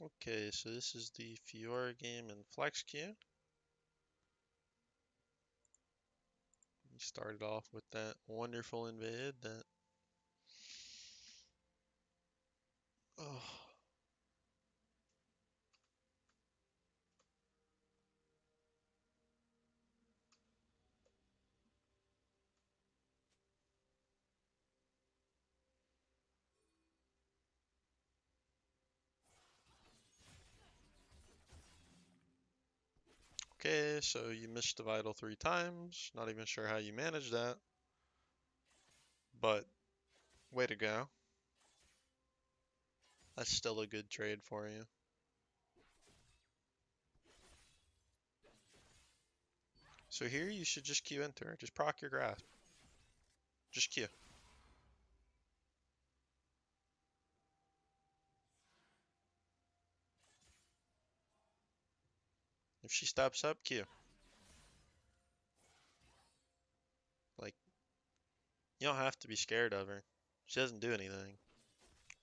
Okay, so this is the Fiora Game and Flex Queue. We started off with that wonderful invade that. Oh, okay, so you missed the vital 3 times. Not even sure how you managed that, but way to go. That's still a good trade for you. So here you should just queue into her. Just proc your grasp. Just queue. If she steps up, queue. Like, you don't have to be scared of her. She doesn't do anything.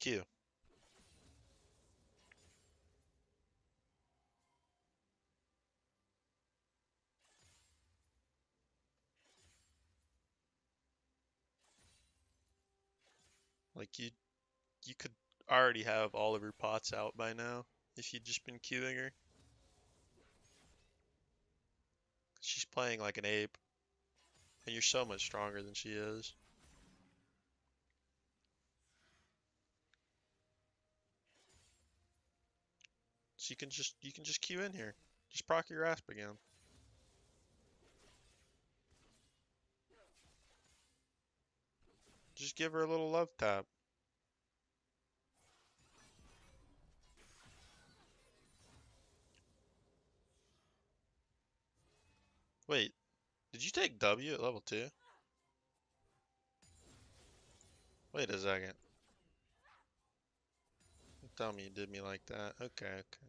Queue. Like you could already have all of her pots out by now if you'd just been queuing her. She's playing like an ape, and you're so much stronger than she is. So you can just queue in here. Just proc your asp again. Just give her a little love tap. Wait, did you take W at level 2? Wait a second. Tell me you did me like that. Okay, okay.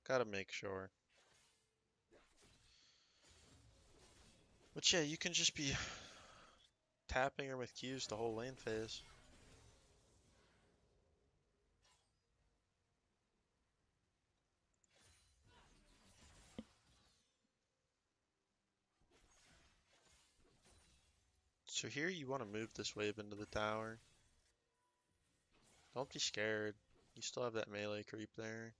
Gotta make sure. But yeah, you can just be tapping her with Qs the whole lane phase. So here you want to move this wave into the tower. Don't be scared. You still have that melee creep there.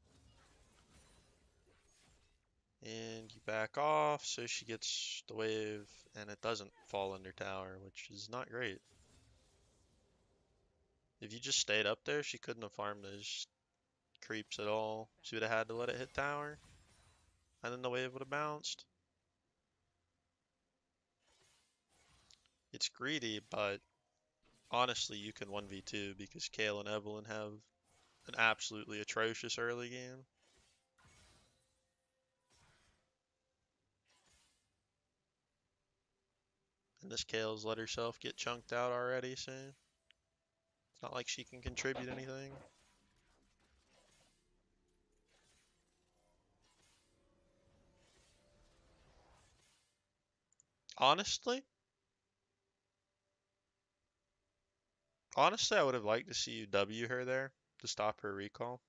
And you back off so she gets the wave and it doesn't fall under tower, which is not great. If you just stayed up there, she couldn't have farmed those creeps at all. She would have had to let it hit tower, and then the wave would have bounced. It's greedy, but honestly, you can 1v2 because Kale and Evelyn have an absolutely atrocious early game. And this Kale's let herself get chunked out already, so it's not like she can contribute anything. Honestly, honestly, I would have liked to see you W her there to stop her recall.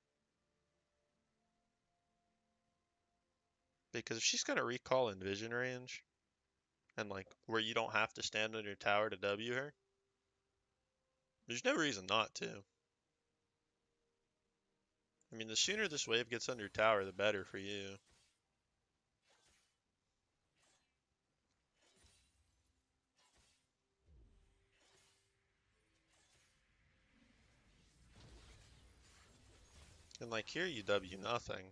Because if she's gonna recall in vision range, and like where you don't have to stand on your tower to W her, there's no reason not to. I mean, the sooner this wave gets under tower, the better for you. And like here you W nothing,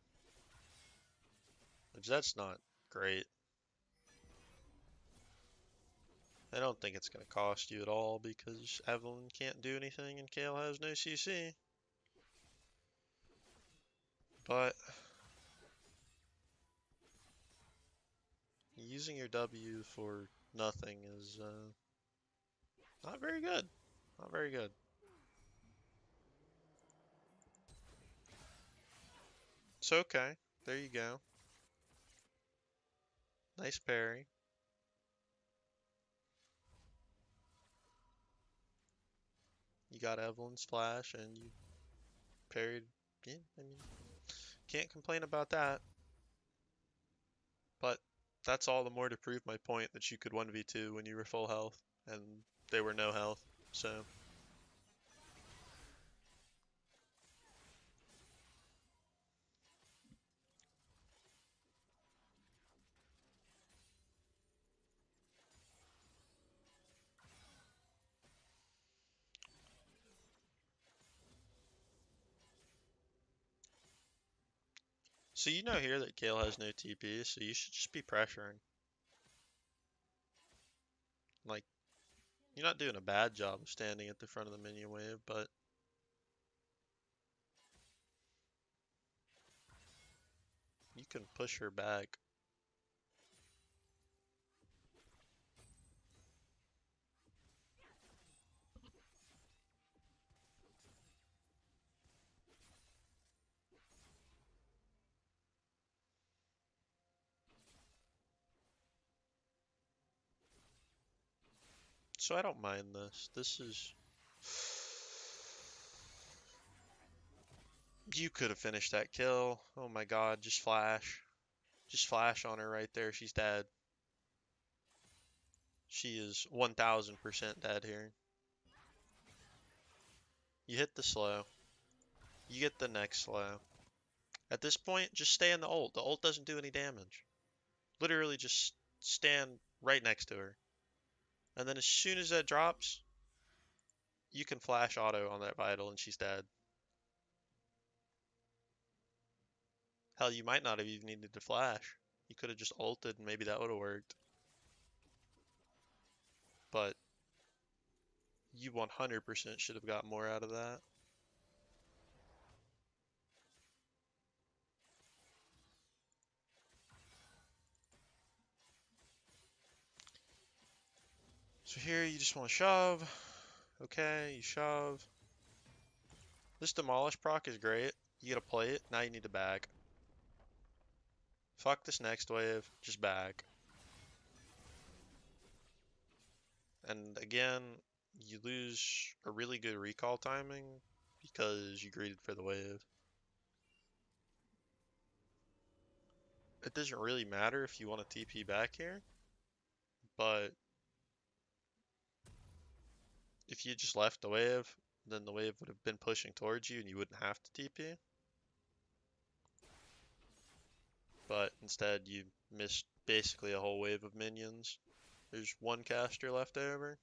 which that's not great. I don't think it's gonna cost you at all because Evelyn can't do anything and Kale has no CC. But using your W for nothing is not very good. Not very good. It's okay. There you go. Nice parry. You got Evelyn's flash and you parried. Yeah, I mean, can't complain about that. But that's all the more to prove my point that you could 1v2 when you were full health and they were no health. So you know here that Kale has no TP, so you should just be pressuring. Like, you're not doing a bad job of standing at the front of the minion wave, but you can push her back. So I don't mind this. This is... You could have finished that kill. Oh my god, just flash. Just flash on her right there. She's dead. She is 1000% dead here. You hit the slow. You get the next slow. At this point, just stay in the ult. The ult doesn't do any damage. Literally just stand right next to her. And then as soon as that drops, you can flash auto on that vital and she's dead. Hell, you might not have even needed to flash. You could have just ulted and maybe that would have worked. But you 100% should have got more out of that. So here you just want to shove. Okay, you shove. This demolish proc is great. You gotta play it. Now you need to back. Fuck this next wave. Just back. And again, you lose a really good recall timing because you greeted for the wave. It doesn't really matter if you want to TP back here, but if you just left the wave, then the wave would have been pushing towards you and you wouldn't have to TP. But instead you missed basically a whole wave of minions. There's one caster left over.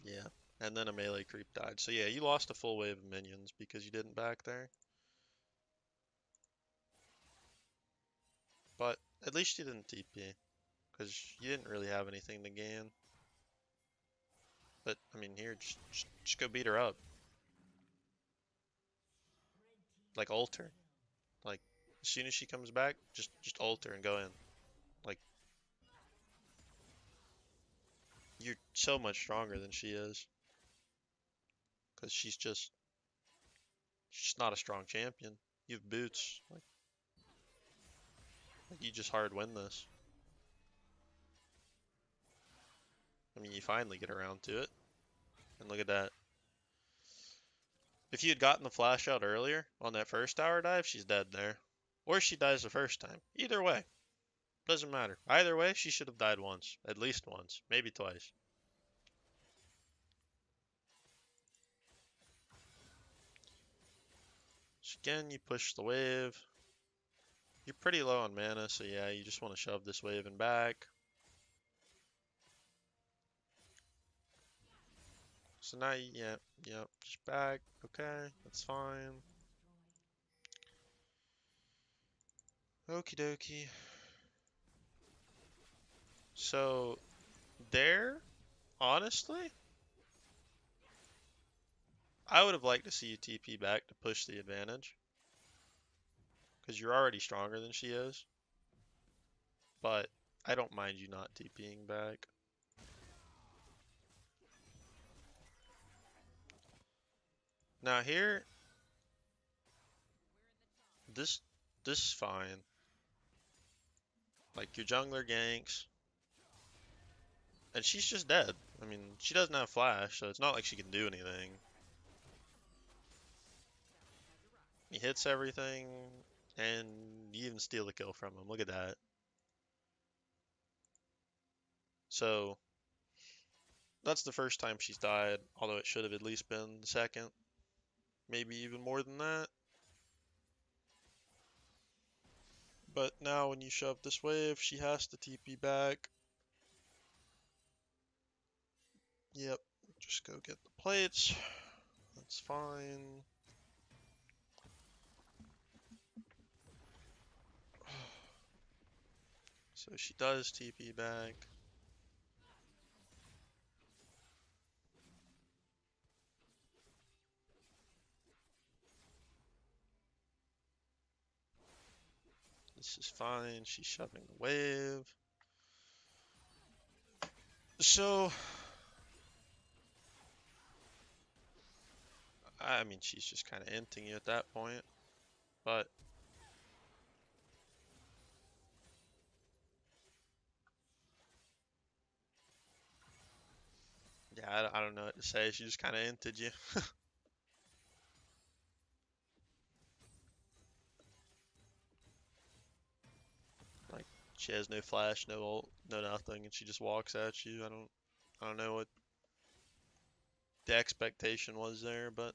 Yeah, and then a melee creep died. So yeah, you lost a full wave of minions because you didn't back there. But at least you didn't TP, because you didn't really have anything to gain. But, I mean, here, just go beat her up. Like, ult her. Like, as soon as she comes back, just ult her and go in. Like, you're so much stronger than she is. Because she's just not a strong champion. You have boots. Like you just hard win this. I mean, you finally get around to it. And look at that. If you had gotten the flash out earlier on that first tower dive, she's dead there. Or she dies the first time. Either way. Doesn't matter. Either way, she should have died once. At least once. Maybe twice. So again, you push the wave. You're pretty low on mana, so yeah, you just want to shove this wave and back. So now, yeah, just back. Okay, that's fine. Okie dokie. So, there, honestly, I would have liked to see you TP back to push the advantage. Because you're already stronger than she is. But I don't mind you not TPing back. Now here, this is fine. Like your jungler ganks. And she's just dead. I mean, she doesn't have flash, so it's not like she can do anything. He hits everything, and you even steal the kill from him. Look at that. So, that's the first time she's died, although it should have at least been the second. Maybe even more than that. But now when you shove this wave, she has to TP back. Yep, just go get the plates. That's fine. So she does TP back. This is fine. She's shoving the wave. So, I mean, she's just kind of inting you at that point. But, yeah, I don't know what to say. She just kind of inted you. Like, she has no flash, no ult, no nothing, and she just walks at you. I don't know what the expectation was there, but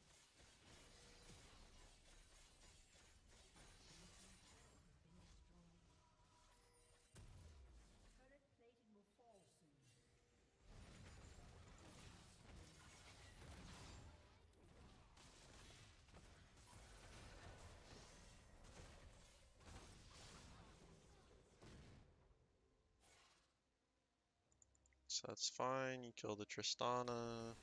so that's fine. You kill the Tristana.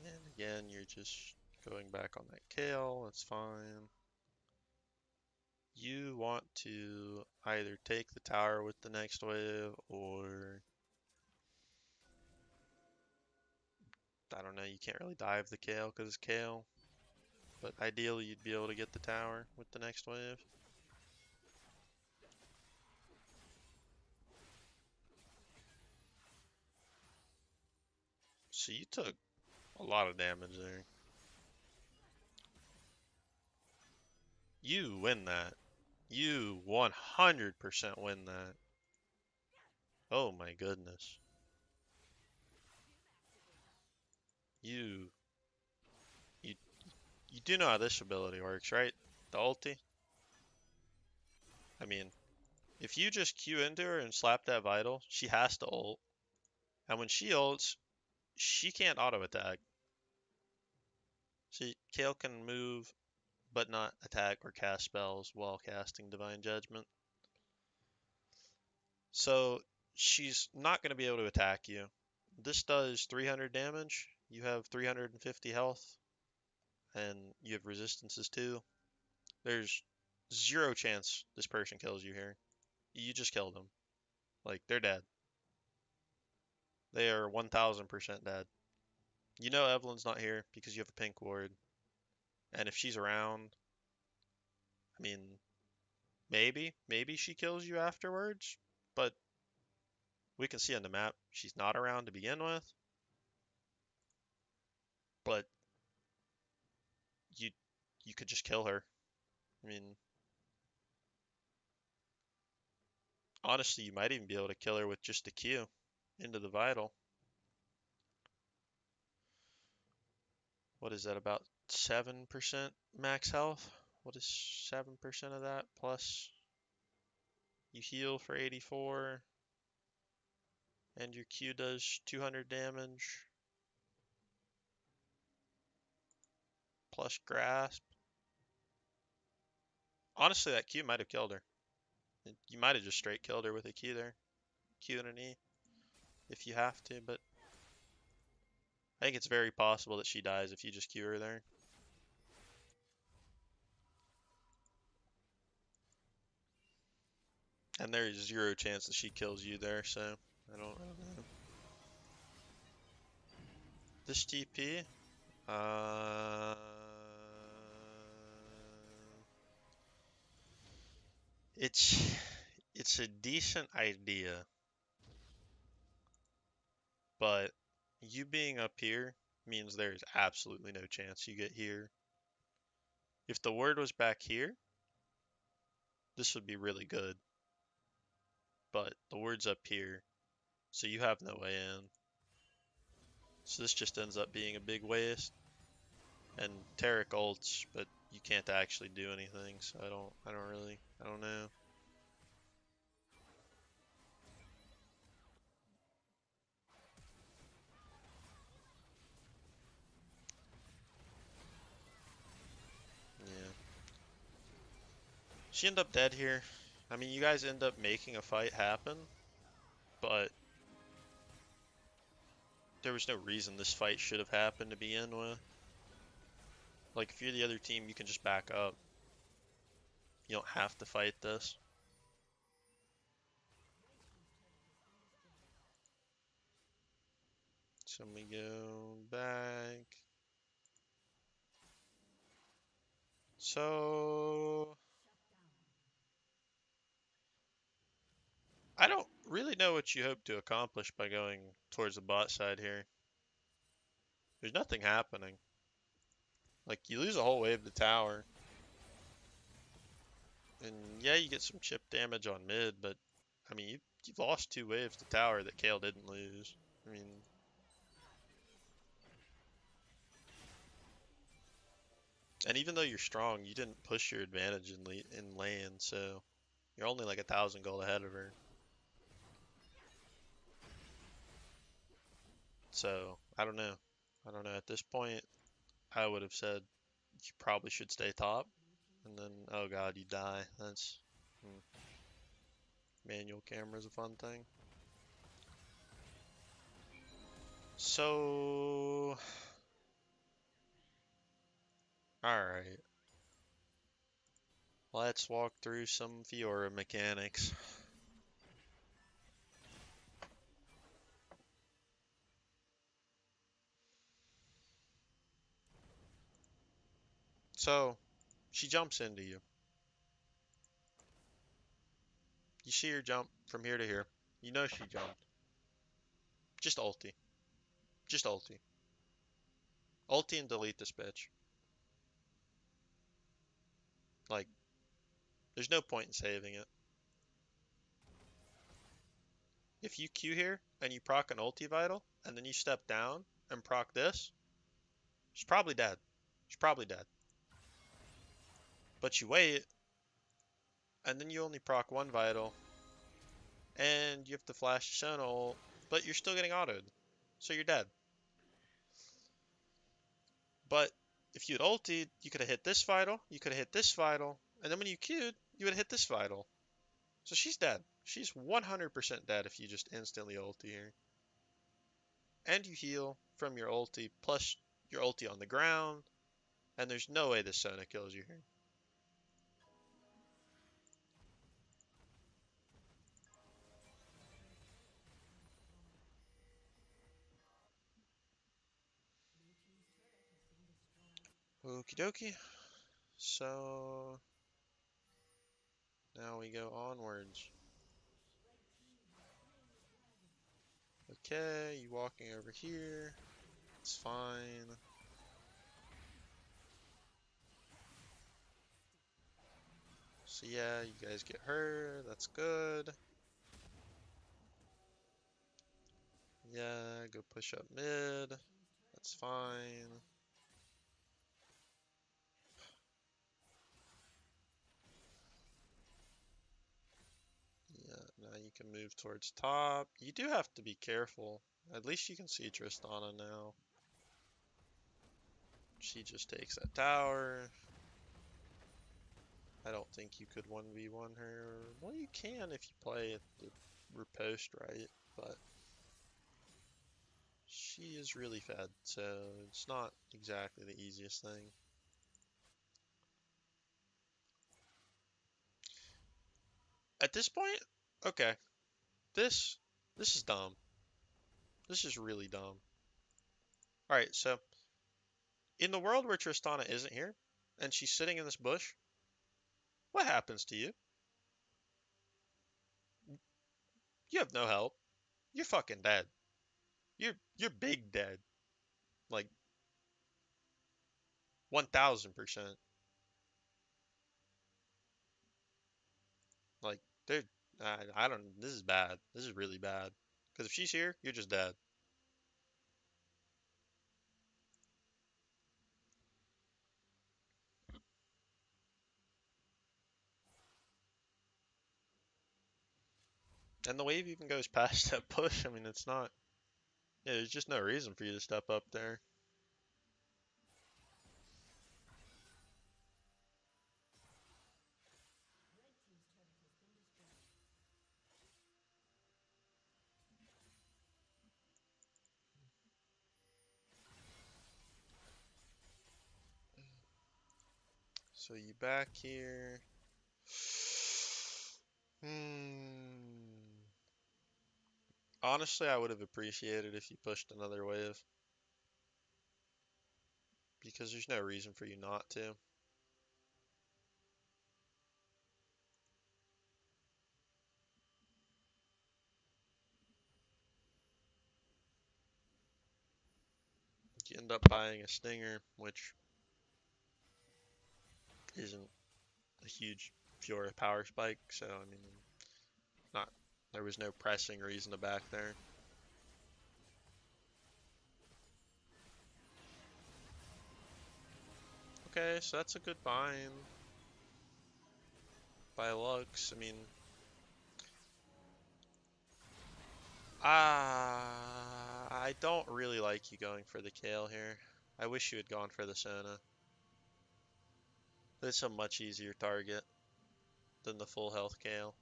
And again, you're just going back on that Kale. That's fine. You want to either take the tower with the next wave or I don't know, you can't really dive the Kale because it's Kale. But ideally you'd be able to get the tower with the next wave. So you took a lot of damage there. You win that. You 100% win that. Oh my goodness. You, you, you do know how this ability works, right? The ulti? I mean, if you just Q into her and slap that vital, she has to ult. And when she ults, she can't auto attack. See, Kale can move but not attack or cast spells while casting Divine Judgment. So she's not going to be able to attack you. This does 300 damage. You have 350 health, and you have resistances too. There's zero chance this person kills you here. You just killed them. Like, they're dead. They are 1000% dead. You know Evelyn's not here because you have a pink ward. And if she's around, I mean, maybe she kills you afterwards, but we can see on the map she's not around to begin with. But you you could just kill her. I mean, honestly, you might even be able to kill her with just a Q into the vital. What is that, about 7% max health? What is 7% of that? Plus you heal for 84 and your Q does 200 damage. Plus grasp. Honestly, that Q might have killed her. You might have just straight killed her with a Q there. Q and an E. If you have to, but I think it's very possible that she dies if you just Q her there. And there is zero chance that she kills you there, so I don't know. This TP, uh, It's it's a decent idea, but you being up here means there's absolutely no chance you get here. If the word was back here, this would be really good, but the word's up here, so you have no way in. So this just ends up being a big waste. And Tarek ults, but you can't actually do anything, so I don't know. Yeah. She ended up dead here. I mean, you guys end up making a fight happen, but there was no reason this fight should have happened to begin with. Like, if you're the other team, you can just back up. You don't have to fight this. So we go back. So I don't really know what you hope to accomplish by going towards the bot side here. There's nothing happening. Like, you lose a whole wave to tower. And yeah, you get some chip damage on mid, but I mean, you lost two waves to tower that Kale didn't lose. I mean, and even though you're strong, you didn't push your advantage in lane, so you're only like 1,000 gold ahead of her. So I don't know. I don't know. At this point, I would have said you probably should stay top, and then oh god, you die. That's manual camera is a fun thing. So all right. Let's walk through some Fiora mechanics. So, she jumps into you. You see her jump from here to here. You know she jumped. Just ulti. Just ulti. Ulti and delete this bitch. Like, there's no point in saving it. If you Q here and you proc an ulti vital, and then you step down and proc this, she's probably dead. She's probably dead. But you wait, and then you only proc one vital, and you have to flash Sentinel, but you're still getting autoed. So you're dead. But if you had ulted, you could have hit this vital, you could have hit this vital, and then when you queued, you would have hit this vital. So she's dead. She's 100% dead if you just instantly ulti here. And you heal from your ulti, plus your ulti on the ground, and there's no way this Sona kills you here. Okie dokie. So now we go onwards. Okay, you walking over here. It's fine. So yeah, you guys get her. That's good. Yeah, go push up mid. That's fine. Yeah, now you can move towards top. You do have to be careful. At least you can see Tristana now. She just takes that tower. I don't think you could 1v1 her. Well, you can if you play it the riposte right, but she is really fed, so it's not exactly the easiest thing. At this point, okay, this this is dumb. This is really dumb. All right, so in the world where Tristana isn't here and she's sitting in this bush, what happens to you? You have no help. You're fucking dead. You're big dead. Like 1000%. Like dude, I don't. This is bad. This is really bad. Because if she's here, you're just dead. And the wave even goes past that push. I mean, it's not. Yeah, there's just no reason for you to step up there. So you back here. Hmm. Honestly, I would have appreciated if you pushed another wave. Because there's no reason for you not to. You end up buying a Stinger, which isn't a huge Fiora power spike, so I mean, not there was no pressing reason to back there. Okay, so that's a good bind by Lux. I mean, I don't really like you going for the Kale here. I wish you had gone for the Sona. It's a much easier target than the full health Kale.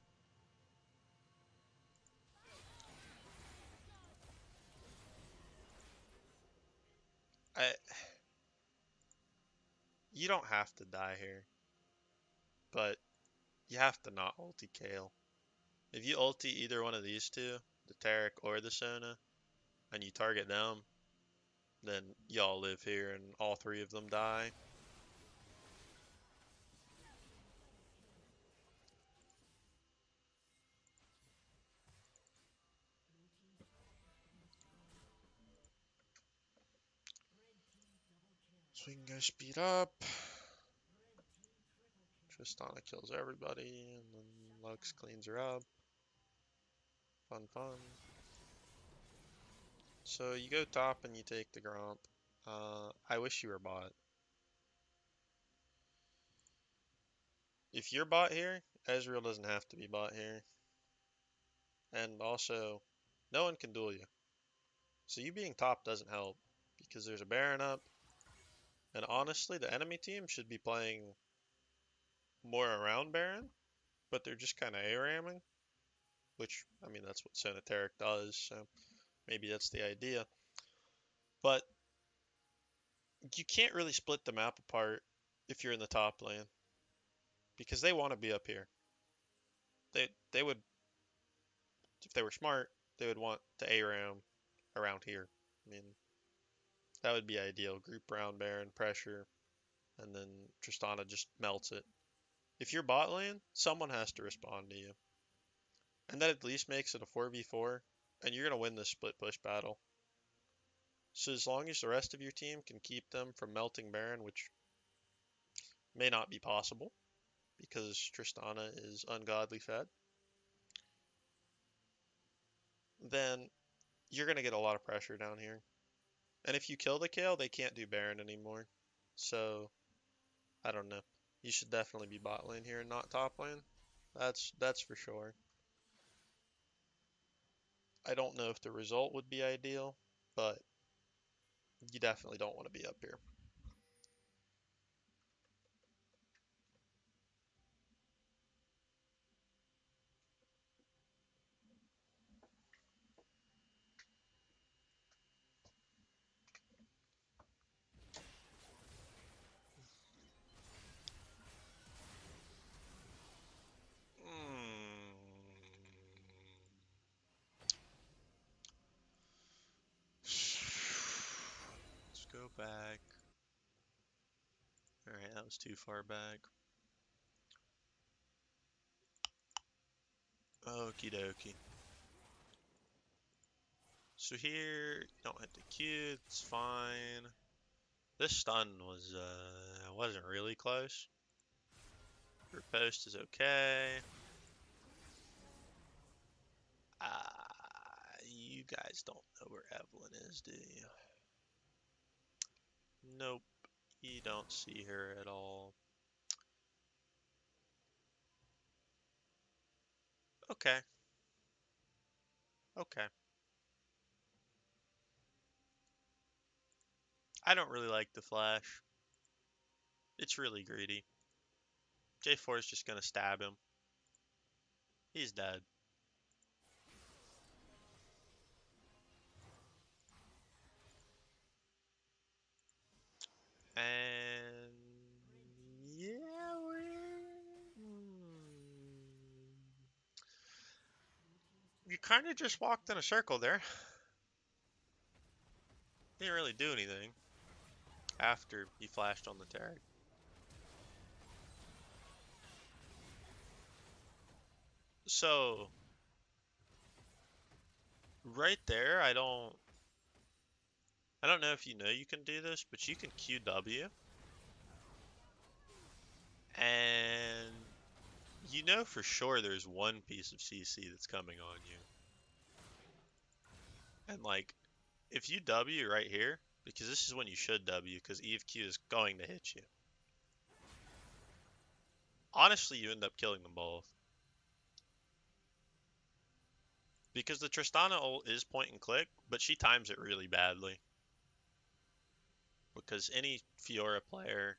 I, you don't have to die here, but you have to not ulti Kale. If you ulti either one of these two, the Taric or the Sona, and you target them, then y'all live here and all three of them die. So we can go speed up. Tristana kills everybody, and then Lux cleans her up. Fun, fun. So you go top and you take the Gromp. I wish you were bot. If you're bot here, Ezreal doesn't have to be bot here. And also, no one can duel you. So you being top doesn't help because there's a Baron up. And honestly, the enemy team should be playing more around Baron, but they're just kind of ARAMing, which, I mean, that's what Sonateric does, so maybe that's the idea. But you can't really split the map apart if you're in the top lane because they want to be up here. They would, if they were smart, they would want to ARAM around here. I mean, that would be ideal. Group round Baron, pressure, and then Tristana just melts it. If you're bot lane, someone has to respond to you. And that at least makes it a 4v4, and you're going to win this split push battle. So as long as the rest of your team can keep them from melting Baron, which may not be possible, because Tristana is ungodly fed, then you're going to get a lot of pressure down here. And if you kill the Kale, they can't do Baron anymore. So, I don't know. You should definitely be bot lane here and not top lane. That's for sure. I don't know if the result would be ideal, but you definitely don't want to be up here. Mm. Let's go back. Alright, that was too far back. Okie dokie. So here, you don't hit the Q, it's fine. This stun wasn't really close. Your post is okay. You guys don't know where Evelyn is, do you? Nope, you don't see her at all. Okay. Okay. I don't really like the flash. It's really greedy. J4 is just gonna stab him. He's dead. And yeah, you kind of just walked in a circle there. Didn't really do anything after he flashed on the tag. So right there, I don't know if you know you can do this, but you can QW and you know for sure there's one piece of CC that's coming on you. And like if you W right here, because this is when you should W because Eve Q is going to hit you. Honestly, you end up killing them both. Because the Tristana ult is point and click, but she times it really badly. Because any Fiora player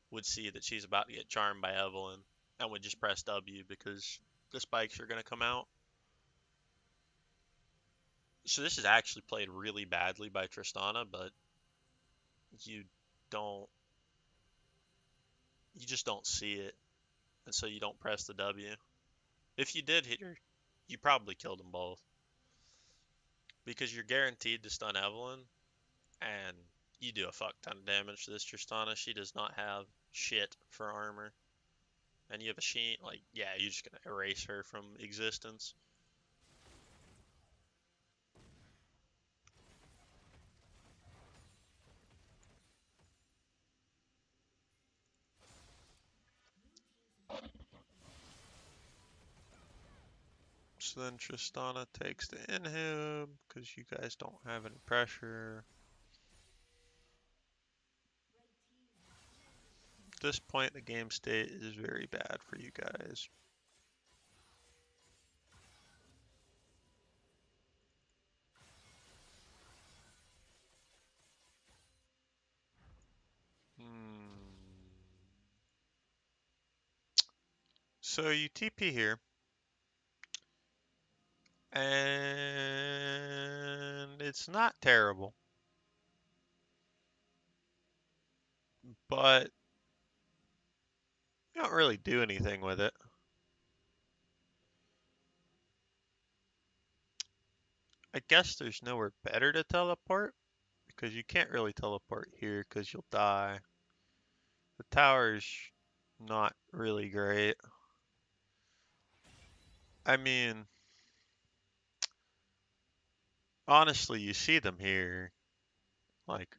would see that she's about to get charmed by Evelyn and would just press W because the spikes are going to come out. So this is actually played really badly by Tristana, but you just don't see it, and so you don't press the W. If you did hit her, you probably killed them both. Because you're guaranteed to stun Evelyn, and you do a fuck ton of damage to this Tristana. She does not have shit for armor. And you have a Sheen, like, yeah, you're just gonna erase her from existence. So then Tristana takes the inhib, because you guys don't have any pressure. At this point, the game state is very bad for you guys. So you TP here. And it's not terrible. But you don't really do anything with it. I guess there's nowhere better to teleport, because you can't really teleport here because you'll die. The tower's not really great. I mean, honestly, you see them here. Like,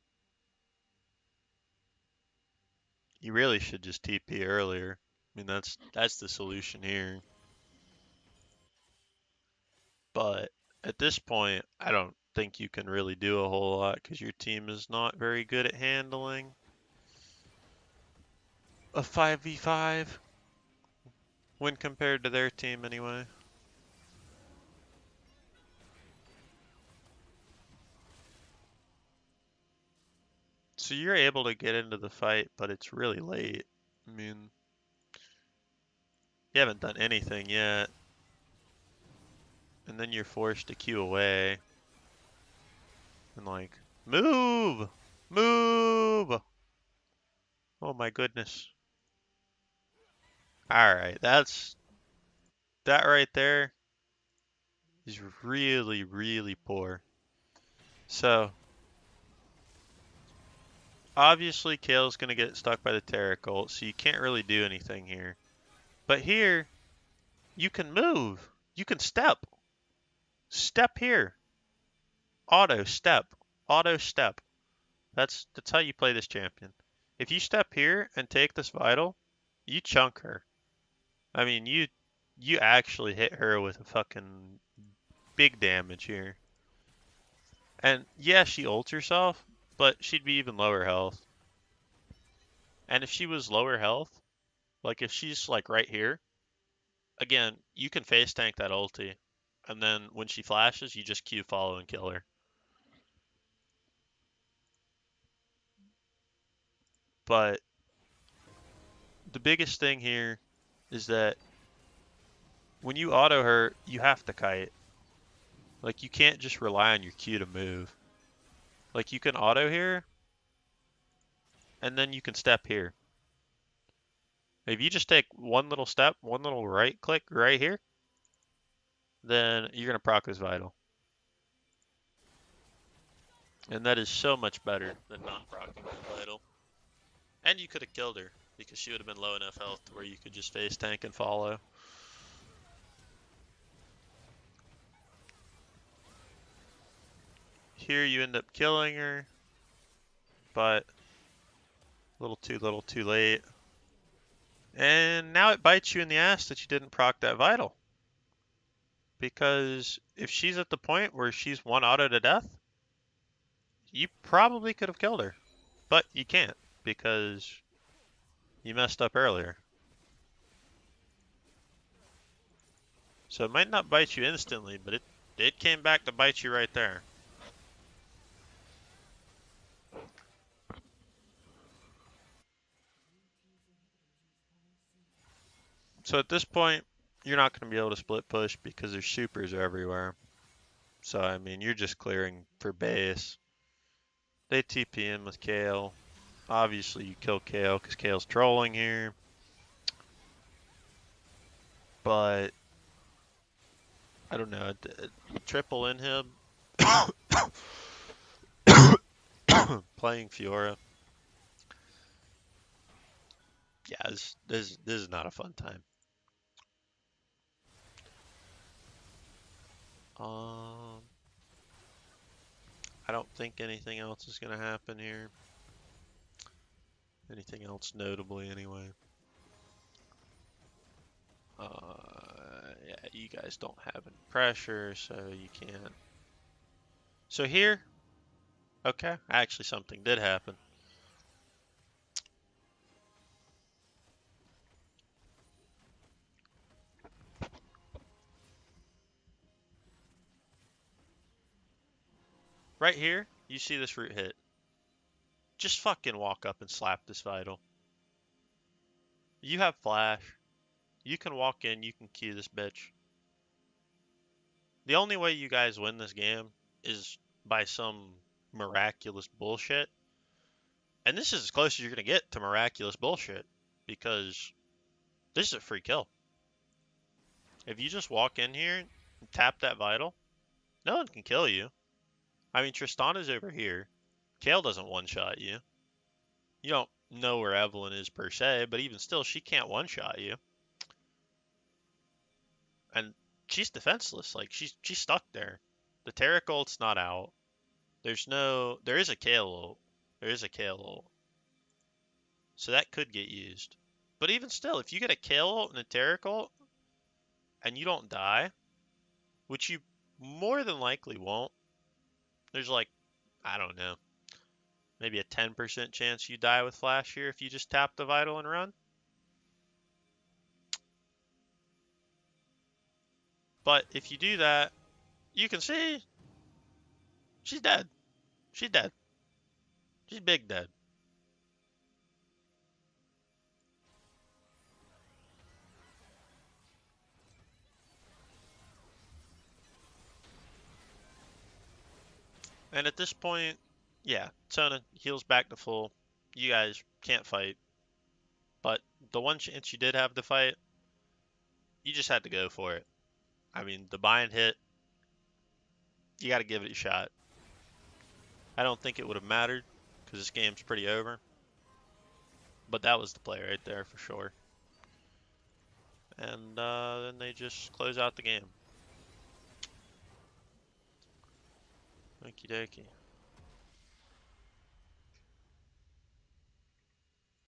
you really should just TP earlier. I mean, that's the solution here. But at this point, I don't think you can really do a whole lot because your team is not very good at handling a 5v5 when compared to their team anyway. So you're able to get into the fight, but it's really late. I mean, you haven't done anything yet. And then you're forced to queue away. And like, move! Move! Oh my goodness. Alright, that right there is really, really poor. So, obviously Kale's gonna get stuck by the Taric ult, so you can't really do anything here. But here, you can move. You can step. Step here. auto step, auto step. That's how you play this champion. If you step here and take this vital, you chunk her. I mean, you actually hit her with a fucking big damage here. And yeah, she ults herself, but she'd be even lower health. And if she was lower health, like if she's like right here, again, you can face tank that ulti. And then when she flashes, you just Q follow and kill her. But the biggest thing here is that when you auto her, you have to kite. Like you can't just rely on your Q to move. Like you can auto here, and then you can step here. If you just take one little step, one little right click right here, then you're gonna proc this vital. And that is so much better than not proccing that vital. And you could have killed her, because she would have been low enough health where you could just face tank and follow. Here you end up killing her, but a little too late. And now it bites you in the ass that you didn't proc that vital. Because if she's at the point where she's one auto to death, you probably could have killed her. But you can't, because you messed up earlier. So it might not bite you instantly, but it came back to bite you right there. So at this point, you're not going to be able to split push because there's supers everywhere. So, I mean, you're just clearing for base. They TP in with Kale. Obviously, you kill Kale because Kale's trolling here. But, I don't know. Triple inhib. Playing Fiora. Yeah, this is not a fun time. I don't think anything else is going to happen here. Anything else notably, anyway. Yeah, you guys don't have any pressure, so you can't. So here, okay, actually something did happen. Right here, you see this root hit. Just fucking walk up and slap this vital. You have flash. You can walk in, you can Q this bitch. The only way you guys win this game is by some miraculous bullshit. And this is as close as you're going to get to miraculous bullshit, because this is a free kill. If you just walk in here and tap that vital, no one can kill you. I mean, Tristana's over here. Kale doesn't one-shot you. You don't know where Evelyn is per se, but even still, she can't one-shot you. And she's defenseless. Like, she's stuck there. The Taric ult's not out. There is a Kale ult. There is a Kale ult. So that could get used. But even still, if you get a Kale ult and a Taric ult, and you don't die, which you more than likely won't, there's like, I don't know, maybe a 10% chance you die with flash here if you just tap the vital and run. But if you do that, you can see she's dead. She's dead. She's big dead. And at this point, yeah, Sona heals back to full. You guys can't fight. But the one chance you did have to fight, you just had to go for it. I mean, the bind hit, you got to give it a shot. I don't think it would have mattered because this game's pretty over. But that was the play right there for sure. And then they just close out the game. Okie dokie.